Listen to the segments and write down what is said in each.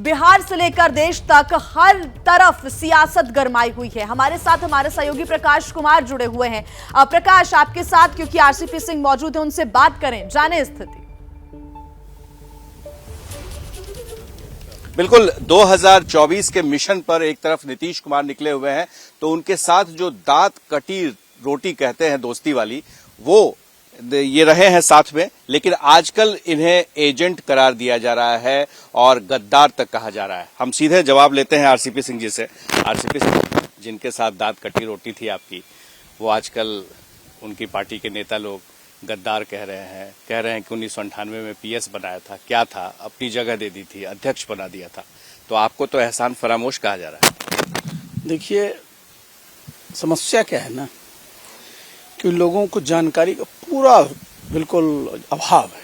बिहार से लेकर देश तक हर तरफ सियासत गरमाई हुई है। हमारे साथ हमारे सहयोगी प्रकाश कुमार जुड़े हुए हैं। प्रकाश, आपके साथ क्योंकि आरसीपी सिंह मौजूद है, उनसे बात करें, जाने स्थिति। बिल्कुल, 2024 के मिशन पर एक तरफ नीतीश कुमार निकले हुए हैं, तो उनके साथ जो दांत कटी रोटी कहते हैं दोस्ती वाली, वो ये रहे हैं साथ में। लेकिन आजकल इन्हें एजेंट करार दिया जा रहा है और गद्दार तक कहा जा रहा है। हम सीधे जवाब लेते हैं आरसीपी सिंह जी से। आरसीपी सिंह, जिनके साथ दांत कटी रोटी थी आपकी, वो आजकल उनकी पार्टी के नेता लोग गद्दार कह रहे हैं कि 1998 में पीएस बनाया था, क्या था, अपनी जगह दे दी थी, अध्यक्ष बना दिया था। तो आपको तो एहसान फरामोश कहा जा रहा है। देखिए, समस्या क्या है ना कि लोगों को जानकारी का पूरा बिल्कुल अभाव है।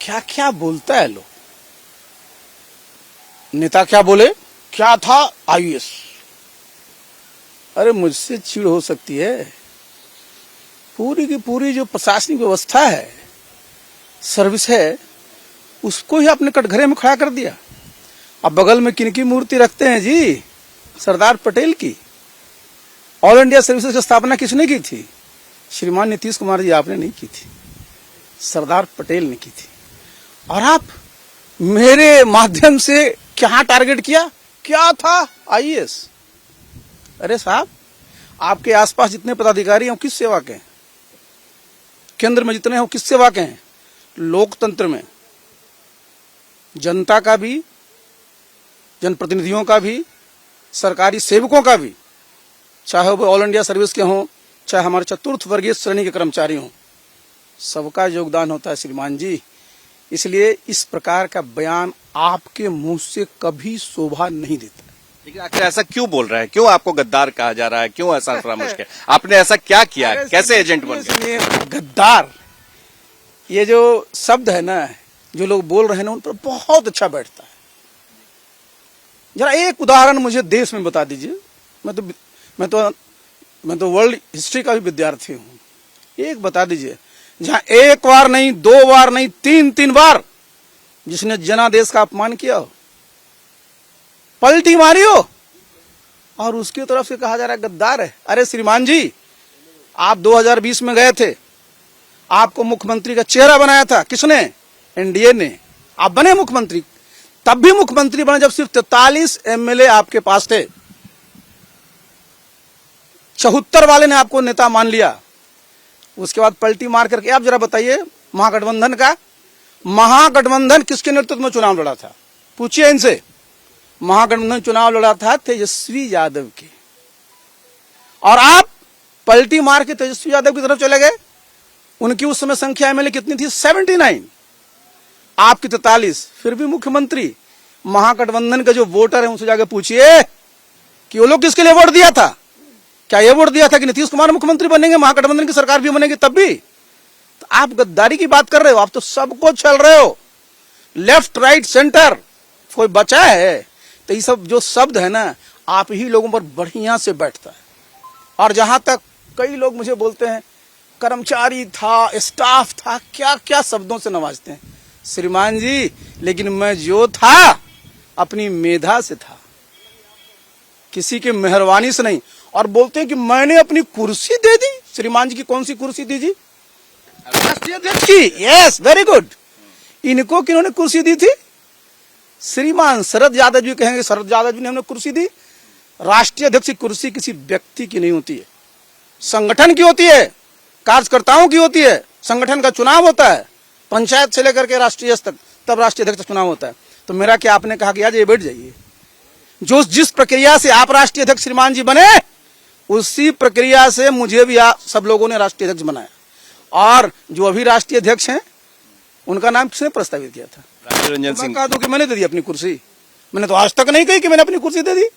क्या क्या बोलता है लोग, नेता क्या बोले, क्या था आईएएस। अरे मुझसे चिढ़ हो सकती है। पूरी की पूरी जो प्रशासनिक व्यवस्था है, सर्विस है, उसको ही आपने कटघरे में खड़ा कर दिया। अब बगल में किनकी मूर्ति रखते हैं जी? सरदार पटेल की। ऑल इंडिया सर्विसेज की स्थापना किसने की थी? श्रीमान नीतीश कुमार जी, आपने नहीं की थी, सरदार पटेल ने की थी। और आप मेरे माध्यम से क्या टारगेट किया? क्या था आईएएस। अरे साहब, आपके आसपास जितने पदाधिकारी हैं, किस सेवा के हैं? केंद्र में जितने हैं, किस सेवा के हैं? लोकतंत्र में जनता का भी, जनप्रतिनिधियों का भी, सरकारी सेवकों का भी, चाहे वो ऑल इंडिया सर्विस के हों, चाहे हमारे चतुर्थ वर्गीय श्रेणी के कर्मचारी हों, सबका योगदान होता है श्रीमान जी। इसलिए इस प्रकार का बयान आपके मुंह से कभी शोभा नहीं देता। लेकिन आखिर ऐसा क्यों बोल रहा है? क्यों आपको गद्दार कहा जा रहा है? क्यों एहसान फरामोश किया? आपने ऐसा क्या किया? कैसे एजेंट बन गए? गद्दार, ये जो शब्द है ना, जो लोग बोल रहे हैं ना, उन पर बहुत अच्छा बैठता है। जरा एक उदाहरण मुझे देश में बता दीजिए। मैं तो वर्ल्ड हिस्ट्री का भी विद्यार्थी हूं। एक बता दीजिए जहां एक बार नहीं, दो बार नहीं, तीन बार जिसने जनादेश का अपमान किया हो, पलटी मारी हो, और उसकी तरफ से कहा जा रहा है गद्दार है। अरे श्रीमान जी, आप 2020 में गए थे, आपको मुख्यमंत्री का चेहरा बनाया था किसने? एनडीए ने। आप बने मुख्यमंत्री, तब भी मुख्यमंत्री बने जब सिर्फ 43 एमएलए आपके पास थे। 74 वाले ने आपको नेता मान लिया। उसके बाद पलटी मार करके आप जरा बताइए, महागठबंधन किसके नेतृत्व में चुनाव लड़ा था? पूछिए इनसे। महागठबंधन चुनाव लड़ा था तेजस्वी यादव के, और आप पलटी मार के तेजस्वी यादव की तरफ चले गए। उनकी उस समय संख्या एमएलए कितनी थी? 79, आपकी 43। फिर भी मुख्यमंत्री। महागठबंधन के जो वोटर है उनसे जाकर पूछिए कि वो लोग किसके लिए वोट दिया था? क्या ये वोट दिया था कि नीतीश कुमार मुख्यमंत्री बनेंगे, महागठबंधन की सरकार भी बनेगी तब भी? तो आप गद्दारी की बात कर रहे हो। आप तो सबको छल रहे हो, लेफ्ट राइट सेंटर, कोई बचा है? तो ये सब जो शब्द है ना, आप ही लोगों पर बढ़िया से बैठता है। और जहां तक कई लोग मुझे बोलते हैं कर्मचारी था, स्टाफ था, क्या क्या शब्दों से नवाजते हैं श्रीमान जी। लेकिन मैं जो था अपनी मेधा से था, किसी की मेहरबानी से नहीं। और बोलते हैं कि मैंने अपनी कुर्सी दे दी। श्रीमान जी की कौन सी कुर्सी दी जी? राष्ट्रीय अध्यक्ष की। Yes, very good. इनको किन्होंने कुर्सी दी थी? श्रीमान शरद यादव जी कहेंगे, शरद यादव जी ने हमने कुर्सी दी। राष्ट्रीय अध्यक्ष की कुर्सी किसी व्यक्ति की नहीं होती है, संगठन की होती है, कार्यकर्ताओं की होती है। संगठन का चुनाव होता है, पंचायत से लेकर के राष्ट्रीय स्तर, तब राष्ट्रीय अध्यक्ष का चुनाव होता है। तो मेरा क्या, आपने कहा कि आज ये बैठ जाइए। जो जिस प्रक्रिया से आप राष्ट्रीय अध्यक्ष श्रीमान जी बने, उसी प्रक्रिया से मुझे भी सब लोगों ने राष्ट्रीय अध्यक्ष बनाया। और जो अभी राष्ट्रीय अध्यक्ष हैं, उनका नाम किसने प्रस्तावित किया था? रंजन सिंह। कहा कि मैंने दे दी अपनी कुर्सी। मैंने तो आज तक नहीं कही कि मैंने अपनी कुर्सी दे दी।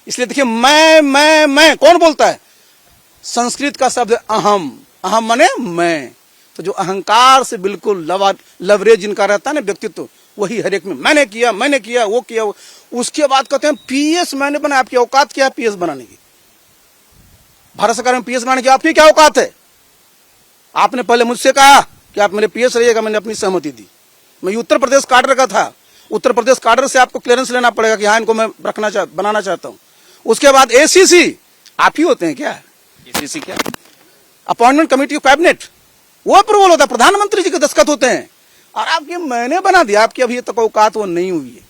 इसलिए देखिए, मैं कौन बोलता है? संस्कृत का शब्द अहम, अहम माने मैं। तो जो अहंकार से बिल्कुल लवरेज जिनका रहता है ना व्यक्तित्व, वही हर एक में मैंने किया, वो किया। उसके बाद कहते हैं पीएस मैंने बना। आपकी औकात क्या है पीएस बनाने की? भारत सरकार में पीएस बनाने की आपकी क्या औकात है? आपने पहले मुझसे कहा कि आप मेरे पीएस रहिएगा, मैंने अपनी सहमति दी। मैं उत्तर प्रदेश काट रखा था, उत्तर प्रदेश कैडर से आपको क्लियरेंस लेना पड़ेगा कि हाँ इनको मैं बनाना चाहता हूं। उसके बाद एसीसी आप ही होते हैं क्या? एसीसी क्या? अपॉइंटमेंट कमेटी ऑफ कैबिनेट, वो अप्रूवल होता है, प्रधानमंत्री जी के दस्तखत होते हैं। और आपके मैंने बना दिया, आपकी अभी तक औकात वो नहीं हुई है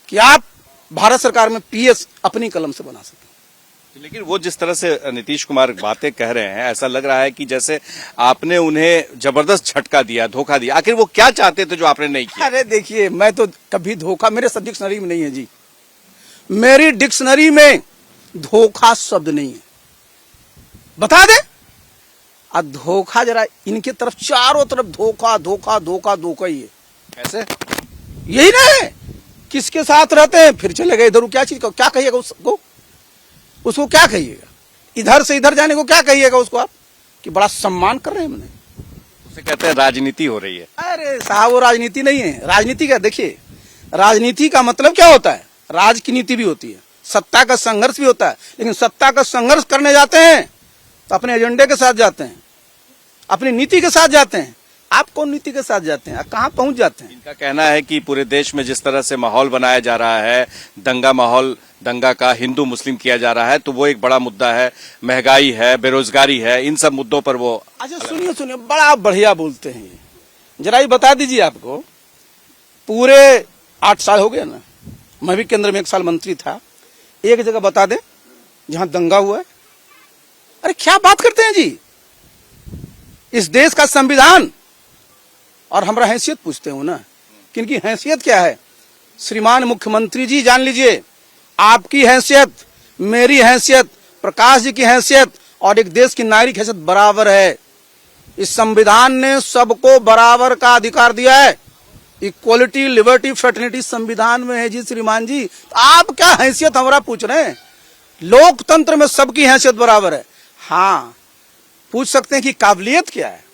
कि आप भारत सरकार में पीएस अपनी कलम से बना सकें। लेकिन वो जिस तरह से नीतीश कुमार बातें कह रहे हैं, ऐसा लग रहा है कि जैसे आपने उन्हें जबरदस्त झटका दिया, धोखा दिया। आखिर वो क्या चाहते थे जो आपने नहीं किया? अरे देखिए, मैं तो कभी धोखा मेरे सब डिक्शनरी में नहीं है जी, मेरी डिक्शनरी में धोखा शब्द नहीं है। बता दे धोखा, जरा इनके तरफ चारों तरफ धोखा धोखा धोखा धोखा ही है। कैसे? यही ना है, किसके साथ रहते हैं फिर चले गए इधर, क्या चीज को क्या कहिएगा उसको क्या कहिएगा? इधर से इधर जाने को क्या कहिएगा उसको आप कि बड़ा सम्मान कर रहे हैं हमने? उसे कहते हैं राजनीति हो रही है। अरे साहब, वो राजनीति नहीं है। राजनीति का देखिए, राजनीति का मतलब क्या होता है? राज की नीति भी होती है, सत्ता का संघर्ष भी होता है। लेकिन सत्ता का संघर्ष करने जाते हैं तो अपने एजेंडे के साथ जाते हैं, अपनी नीति के साथ जाते हैं। आप कौन नीति के साथ जाते हैं? कहां पहुंच जाते हैं? इनका कहना है कि पूरे देश में जिस तरह से माहौल बनाया जा रहा है, दंगा माहौल, दंगा का हिंदू मुस्लिम किया जा रहा है, तो वो एक बड़ा मुद्दा है। महंगाई है, बेरोजगारी है, इन सब मुद्दों पर वो। अच्छा सुनिए, बड़ा बढ़िया बोलते हैं ये। जरा ये बता दीजिए, आपको पूरे 8 साल हो गए ना, मैं भी केंद्र में 1 साल मंत्री था, एक जगह बता दे जहां दंगा हुआ है? अरे क्या बात करते हैं जी? इस देश का संविधान और हमारा हैसियत पूछते हो ना, किनकी हैसियत क्या है? श्रीमान मुख्यमंत्री जी, जान लीजिए, आपकी हैसियत, मेरी हैसियत, प्रकाश जी की हैसियत और एक देश की नागरिक हैसियत बराबर है। इस संविधान ने सबको बराबर का अधिकार दिया है। इक्वलिटी, लिबर्टी, फ्रेटर्निटी संविधान में है जी श्रीमान जी। तो आप क्या हैसियत हमारा पूछ रहे हैं? लोकतंत्र में सबकी हैसियत बराबर है। हाँ, पूछ सकते हैं कि काबिलियत क्या है,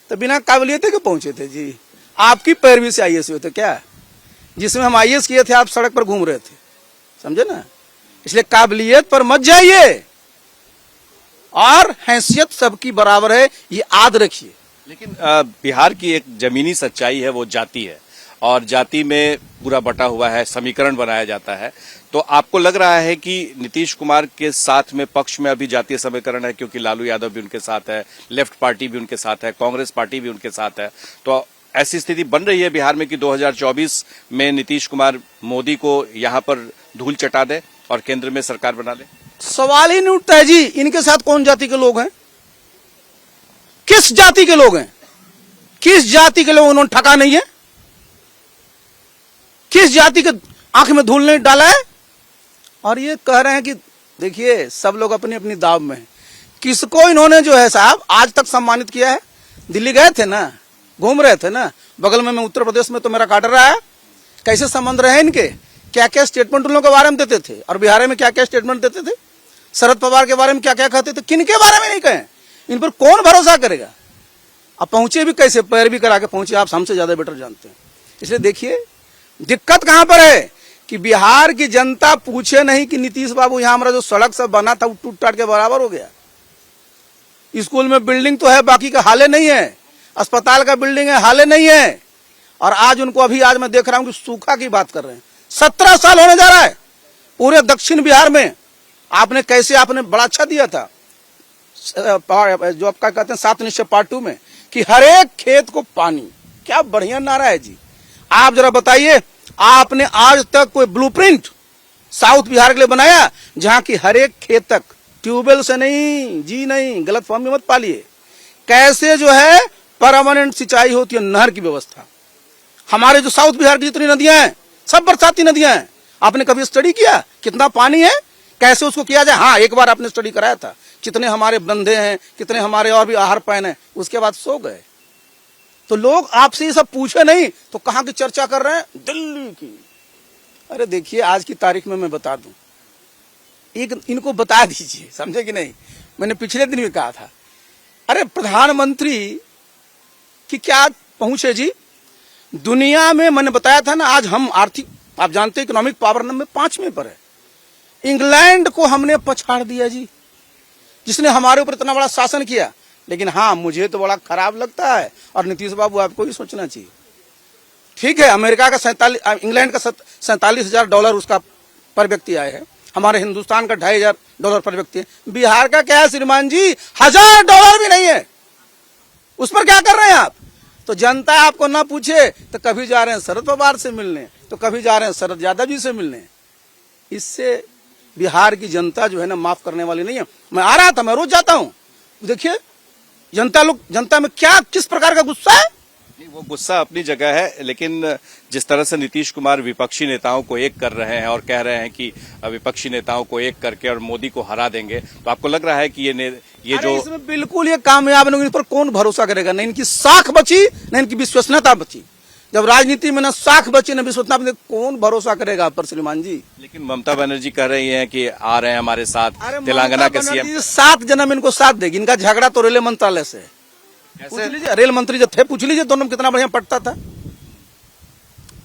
तो बिना काबिलियत के पहुंचे थे जी। आपकी पैरवी से आईएएस हुए थे क्या? जिसमें हम आईएएस किए थे आप सड़क पर घूम रहे थे, समझे ना? इसलिए काबिलियत पर मत जाइए, और हैसियत सबकी बराबर है, ये याद रखिए। लेकिन बिहार की एक जमीनी सच्चाई है, वो जाति है, और जाति में पूरा बटा हुआ है, समीकरण बनाया जाता है। तो आपको लग रहा है कि नीतीश कुमार के साथ में पक्ष में अभी जातीय समीकरण है, क्योंकि लालू यादव भी उनके साथ है, लेफ्ट पार्टी भी उनके साथ है, कांग्रेस पार्टी भी उनके साथ है। तो ऐसी स्थिति बन रही है बिहार में कि 2024 में नीतीश कुमार मोदी को यहां पर धूल चटा दे और केंद्र में सरकार बना ले? सवाल ही नहीं उठता है जी। इनके साथ कौन जाति के लोग हैं? किस जाति के लोग हैं? किस जाति के लोग उन्होंने ठगा नहीं है? किस जाति के आंख में धूल नहीं डाला है? और ये कह रहे हैं कि देखिए, सब लोग अपनी अपनी दाव में हैं। किसको इन्होंने जो है साहब आज तक सम्मानित किया है? दिल्ली गए थे ना, घूम रहे थे ना, बगल में मैं उत्तर प्रदेश में तो मेरा काडर रहा है। कैसे संबंध रहे इनके? क्या क्या स्टेटमेंट उन लोगों के बारे में देते थे, और बिहार में क्या क्या स्टेटमेंट देते थे, शरद पवार के बारे में क्या क्या कहते थे, किनके बारे में नहीं कहे? इन पर कौन भरोसा करेगा? अब पहुंचे भी कैसे, पैर भी करा के पहुंचे, आप हमसे ज्यादा बेटर जानते हैं। इसलिए देखिए, दिक्कत कहां पर है कि बिहार की जनता पूछे नहीं कि नीतीश बाबू यहां हमारा जो सड़क सब बना था वो टूट टाट के बराबर हो गया। स्कूल में बिल्डिंग तो है, बाकी का हाले नहीं है। अस्पताल का बिल्डिंग है, हाले नहीं है। और आज उनको आज मैं देख रहा हूं कि सूखा की बात कर रहे हैं। 17 साल होने जा रहा है पूरे दक्षिण बिहार में। आपने कैसे, आपने बड़ा अच्छा दिया था जो आपका कहते हैं 7 निश्चय पार्ट 2 में, कि हर एक खेत को पानी। क्या बढ़िया नारा है जी। आप जरा बताइए, आपने आज तक कोई ब्लूप्रिंट साउथ बिहार के लिए बनाया जहां की हर एक खेत तक ट्यूबवेल से नहीं जी, नहीं, गलत फहमी मत पालिए, कैसे जो है परमानेंट सिंचाई होती है, नहर की व्यवस्था। हमारे जो साउथ बिहार की जितनी नदियां हैं सब बरसाती नदियां हैं। आपने कभी स्टडी किया कितना पानी है, कैसे उसको किया जाए? हाँ, एक बार आपने स्टडी कराया था, कितने हमारे बंधे हैं, कितने हमारे और भी आहार पैन है, उसके बाद सो गए। तो लोग आपसे ये सब पूछे नहीं तो कहां की चर्चा कर रहे हैं? दिल्ली की। अरे देखिए, आज की तारीख में मैं बता दूं, एक इनको बता दीजिए, समझे कि नहीं? मैंने पिछले दिन भी कहा था, अरे प्रधानमंत्री की क्या पहुंच है जी दुनिया में। मैंने बताया था ना, आज हम आर्थिक, आप जानते हैं, इकोनॉमिक पावर नंबर 5वें पर है। इंग्लैंड को हमने पछाड़ दिया जी, जिसने हमारे ऊपर इतना बड़ा शासन किया। लेकिन हाँ, मुझे तो बड़ा खराब लगता है, और नीतीश बाबू आपको भी सोचना चाहिए, ठीक है, अमेरिका का इंग्लैंड का $47,000 उसका पर व्यक्ति आए है, हमारे हिंदुस्तान का $2,500 पर व्यक्ति है। बिहार का क्या है श्रीमान जी, $1,000 भी नहीं है। उस पर क्या कर रहे हैं आप? तो जनता आपको ना पूछे तो कभी जा रहे हैं शरद पवार से मिलने, तो कभी जा रहे हैं शरद यादव जी से मिलने। इससे बिहार की जनता जो है ना माफ करने वाली नहीं है। मैं आ रहा था, मैं रोज जाता हूँ, देखिए जनता में क्या किस प्रकार का गुस्सा है। नहीं, वो गुस्सा अपनी जगह है, लेकिन जिस तरह से नीतीश कुमार विपक्षी नेताओं को एक कर रहे हैं और कह रहे हैं कि विपक्षी नेताओं को एक करके और मोदी को हरा देंगे, तो आपको लग रहा है कि ये जो इसमें बिल्कुल ये कामयाब नहीं, इन पर कौन भरोसा करेगा? न इनकी साख बची न इनकी विश्वसनीयता बची। जब राजनीति में न साख बची न विश्वसनीयता बची, कौन भरोसा करेगा आप पर श्रीमान जी? लेकिन ममता बनर्जी कह रही हैं कि आ रहे हैं हमारे साथ, तेलंगाना के सीएम 7 जन्म इनको साथ देगी। इनका झगड़ा तो रेल मंत्रालय से है। पूछ लीजिए, रेल मंत्री जो थे, पूछ लीजिए दोनों में कितना बढ़िया पटता था।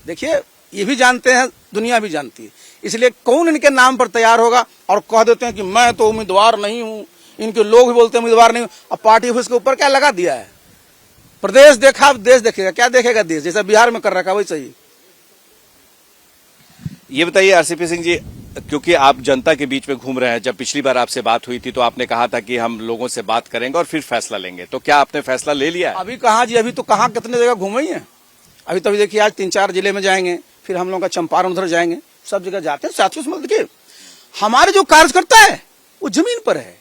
देखिए, ये भी जानते हैं, दुनिया भी जानती है, इसलिए कौन इनके नाम पर तैयार होगा और कह देते हैं कि मैं तो उम्मीदवार नहीं हूं, इनके लोग भी बोलते हैं उम्मीदवार नहीं हूं। अब पार्टी ऑफिस के ऊपर क्या लगा दिया है, प्रदेश देखा अब देश देखेगा। क्या देखेगा देश? जैसा बिहार में कर रखा वही सही। ये बताइए आरसीपी सिंह जी, क्योंकि आप जनता के बीच में घूम रहे हैं, जब पिछली बार आपसे बात हुई थी तो आपने कहा था कि हम लोगों से बात करेंगे और फिर फैसला लेंगे, तो क्या आपने फैसला ले लिया? अभी कहाँ जी, अभी तो कहाँ कितने जगह घूमे ही हैं। अभी तो देखिए आज 3-4 जिले में जाएंगे, फिर हम लोग का चंपारण उधर जाएंगे, सब जगह जाते हैं साथियों से। देखिए, हमारे जो कार्यकर्ता है वो जमीन पर है,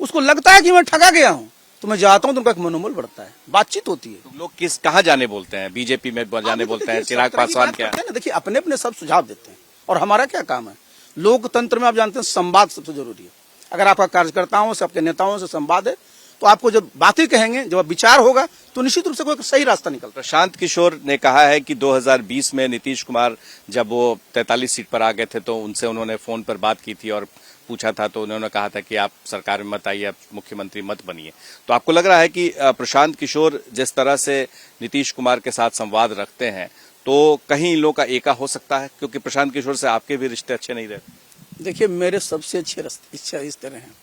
उसको लगता है कि मैं ठगा गया हूँ, तो मैं जाता हूँ तो उनका एक मनोबल बढ़ता है, बातचीत होती है। तुम लोग कहाँ जाने बोलते हैं? बीजेपी में जाने बोलते हैं, चिराग पासवान क्या? देखिए, अपने अपने सब सुझाव देते हैं और हमारा क्या काम है। लोकतंत्र में आप जानते हैं संवाद सबसे जरूरी है। अगर आपका कार्यकर्ताओं से, आपके नेताओं से संवाद है तो आपको जब बातें कहेंगे, जब विचार होगा तो निश्चित रूप से कोई सही रास्ता निकलता है। प्रशांत किशोर ने कहा है कि 2020 में नीतीश कुमार जब वो 43 सीट पर आ गए थे तो उनसे उन्होंने फोन पर बात की थी और पूछा था, तो उन्होंने कहा था कि आप सरकार में मत आइए, आप मुख्यमंत्री मत बनिए। तो आपको लग रहा है कि प्रशांत किशोर जिस तरह से नीतीश कुमार के साथ संवाद रखते हैं तो कहीं इन लोगों का एका हो सकता है? क्योंकि प्रशांत किशोर से आपके भी रिश्ते अच्छे नहीं रहे। देखिए, मेरे सबसे अच्छे रिश्ते रहे हैं,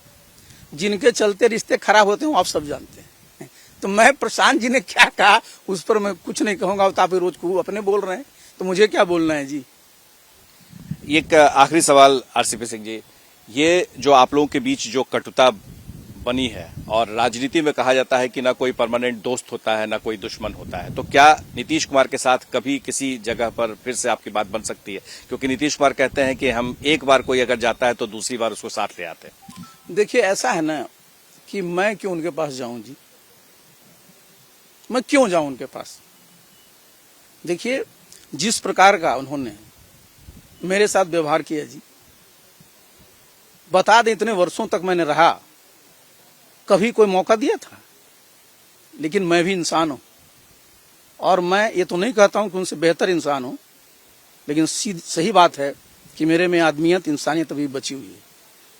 जिनके चलते रिश्ते खराब होते हैं आप सब जानते हैं। तो मैं प्रशांत जी ने क्या कहा उस पर मैं कुछ नहीं कहूंगा। तो आप रोज को अपने बोल रहे हैं तो मुझे क्या बोलना है जी। एक आखिरी सवाल आरसीपी सिंह जी, ये जो आप लोगों के बीच जो कटुता बनी है, और राजनीति में कहा जाता है कि ना कोई परमानेंट दोस्त होता है ना कोई दुश्मन होता है, तो क्या नीतीश कुमार के साथ कभी किसी जगह पर फिर से आपकी बात बन सकती है? क्योंकि नीतीश कुमार कहते हैं कि हम एक बार कोई अगर जाता है तो दूसरी बार उसको साथ ले आते हैं। देखिए, ऐसा है ना कि मैं क्यों उनके पास जाऊं जी, मैं क्यों जाऊं उनके पास? देखिए, जिस प्रकार का उन्होंने मेरे साथ व्यवहार किया जी, बता दें इतने वर्षों तक मैंने रहा, कभी कोई मौका दिया था? लेकिन मैं भी इंसान हूं और मैं ये तो नहीं कहता हूं कि उनसे बेहतर इंसान हूं, लेकिन सही बात है कि मेरे में आदमियत, इंसानियत अभी बची हुई है।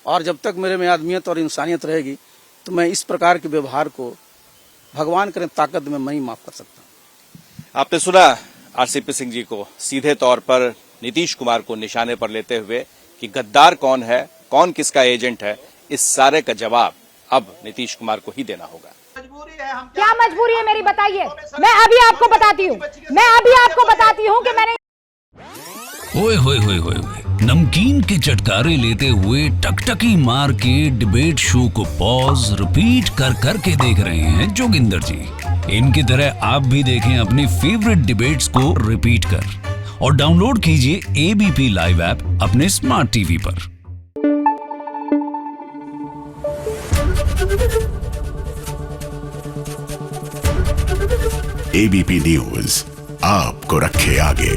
और जब तक मेरे में आदमियत और इंसानियत रहेगी तो मैं इस प्रकार के व्यवहार को भगवान करे ताकत में मैं ही माफ कर सकता हूं। आपने सुना आरसीपी सिंह जी को सीधे तौर पर नीतीश कुमार को निशाने पर लेते हुए कि गद्दार कौन है, कौन किसका एजेंट है, इस सारे का जवाब अब नीतीश कुमार को ही देना होगा। क्या मजबूरी है मेरी, बताइए। मैं अभी आपको बताती हूँ कि मैंने ओए होए होए होए, नमकीन के चटकारे लेते हुए टकटकी मार के डिबेट शो को पॉज रिपीट कर करके देख रहे हैं जोगिंदर जी। इनकी तरह आप भी देखें अपनी फेवरेट डिबेट्स को रिपीट कर और डाउनलोड कीजिए एबीपी लाइव ऐप अपने स्मार्ट टीवी पर। एबीपी न्यूज आपको रखे आगे।